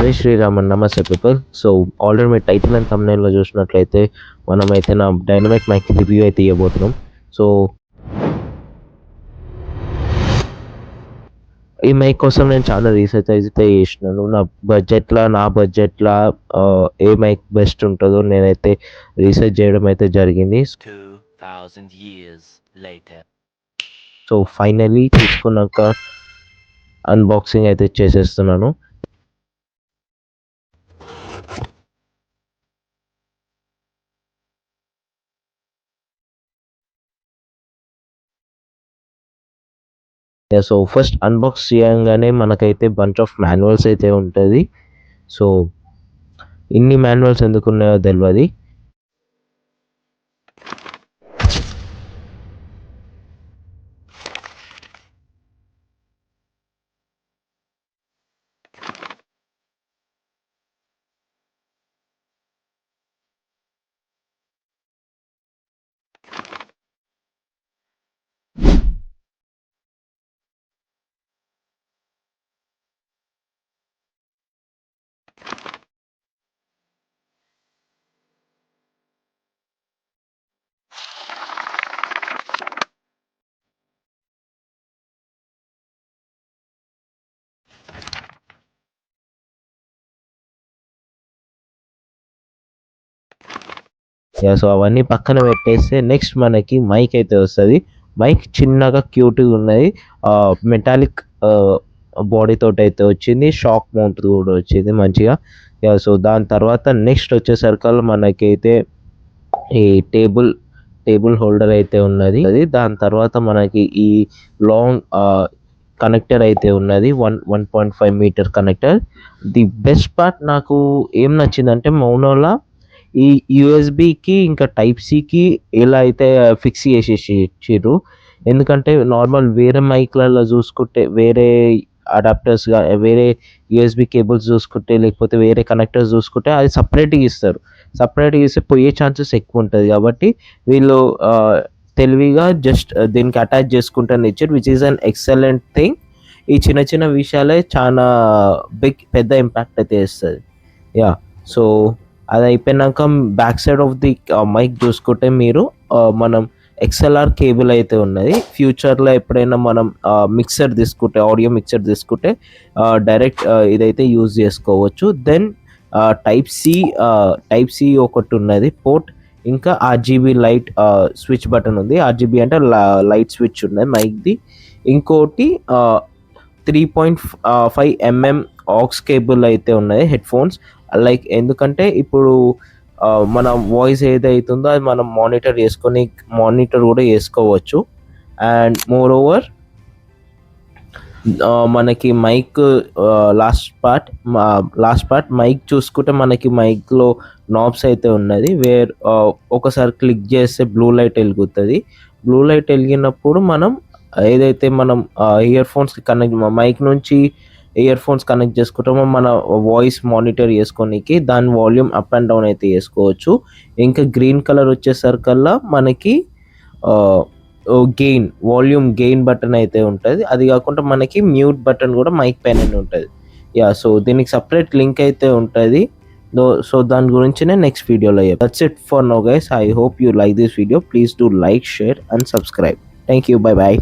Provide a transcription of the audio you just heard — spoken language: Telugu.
జై శ్రీరామ్ అండ్ నమస్తే పీపుల్. సో ఆల్రెడీ మీరు టైటిల్ అండ్ thumbnail లో చూసినట్లయితే మనమైతే నా డైనమిక్ మైక్ రివ్యూ అయితే ఇవ్వబోతున్నాం. సో ఈ మైక్ కోసం నేను చాలా రీసెర్చ్ అయితే చేసినాను. నా బడ్జెట్లో ఏ మైక్ బెస్ట్ ఉంటుందో నేనైతే రీసెర్చ్ చేయడం అయితే జరిగింది. 2000 years later. సో ఫైనల్లీ తీసుకున్నాక అన్బాక్సింగ్ అయితే చేసేస్తున్నాను. సో ఫస్ట్ అన్బాక్స్ చేయగానే మనకైతే బంచ్ ఆఫ్ మాన్యువల్స్ అయితే ఉంటుంది. సో ఇన్ని మాన్యువల్స్ ఎందుకు ఉన్నాయో తెలియదు. సో అవన్నీ పక్కన పెట్టేస్తే నెక్స్ట్ మనకి మైక్ అయితే వస్తుంది. మైక్ చిన్నగా క్యూట్గా ఉన్నది, మెటాలిక్ బాడీ తోటి అయితే వచ్చింది, షాక్ మౌంట్ కూడా వచ్చింది మంచిగా. సో దాని తర్వాత నెక్స్ట్ వచ్చేసరికి మనకైతే ఈ టేబుల్ హోల్డర్ అయితే ఉన్నది. దాని తర్వాత మనకి ఈ లాంగ్ కనెక్టర్ అయితే ఉన్నది, 1.5 metre connector. The best part నాకు ఏం నచ్చిందంటే మౌనోలా ఈ యూఎస్బికి ఇంకా టైప్ సికి ఎలా అయితే ఫిక్స్ చేసేసి ఇచ్చిర్రు. ఎందుకంటే నార్మల్ వేరే మైక్లలో చూసుకుంటే వేరే అడాప్టర్స్గా వేరే యూఎస్బి కేబుల్స్ చూసుకుంటే లేకపోతే వేరే కనెక్టర్స్ చూసుకుంటే అది సపరేట్గా ఇస్తే పోయే ఛాన్సెస్ ఎక్కువ ఉంటుంది. కాబట్టి వీళ్ళు తెలివిగా జస్ట్ దీనికి అటాచ్ చేసుకుంటాను ఇచ్చారు, which is an excellent thing. ఈ చిన్న చిన్న విషయాలే చాలా పెద్ద ఇంపాక్ట్ అయితే వేస్తుంది. సో అది అయిపోయినాక back side of the mic చూసుకుంటే మీరు మనం XLR కేబుల్ అయితే ఉన్నది. ఫ్యూచర్లో ఎప్పుడైనా మనం ఆడియో మిక్సర్ తీసుకుంటే డైరెక్ట్ ఇదైతే యూజ్ చేసుకోవచ్చు. దెన్ టైప్ సి ఒకటి ఉన్నది పోర్ట్, ఇంకా RGB లైట్ స్విచ్ బటన్ ఉంది. RGB అంటే లైట్ స్విచ్ ఉన్నది మైక్ది. ఇంకోటి 3.5 mm ఆక్స్ కేబుల్ అయితే ఉన్నది హెడ్ ఫోన్స్. లైక్ ఎందుకంటే ఇప్పుడు మన వాయిస్ ఏదైతుందో అది మనం మానిటర్ కూడా చేసుకోవచ్చు. అండ్ మోర్ ఓవర్ మనకి మైక్ లాస్ట్ పార్ట్ మైక్ చూసుకుంటే మనకి మైక్లో నాబ్స్ అయితే ఉన్నది. ఒకసారి క్లిక్ చేస్తే బ్లూ లైట్ వెలుగుతుంది. బ్లూ లైట్ వెలిగినప్పుడు మనం ఏదైతే మనం మైక్ నుంచి ఇయర్ ఫోన్స్ కనెక్ట్ చేసుకుంటామో మన వాయిస్ మానిటర్ చేసుకోనికి దాని వాల్యూమ్ అప్ అండ్ డౌన్ అయితే చేసుకోవచ్చు. ఇంకా గ్రీన్ కలర్ వచ్చేసరికల్లా మనకి వాల్యూమ్ గెయిన్ బటన్ అయితే ఉంటుంది. అది కాకుండా మనకి మ్యూట్ బటన్ కూడా మైక్ పైన ఉంటుంది. సో దీనికి సపరేట్ లింక్ అయితే ఉంటుంది. సో దాని గురించి నేను నెక్స్ట్ వీడియోలో చెప్తాను. That's it for now guys. I hope you like this video. Please do like, share and subscribe. Thank you. By.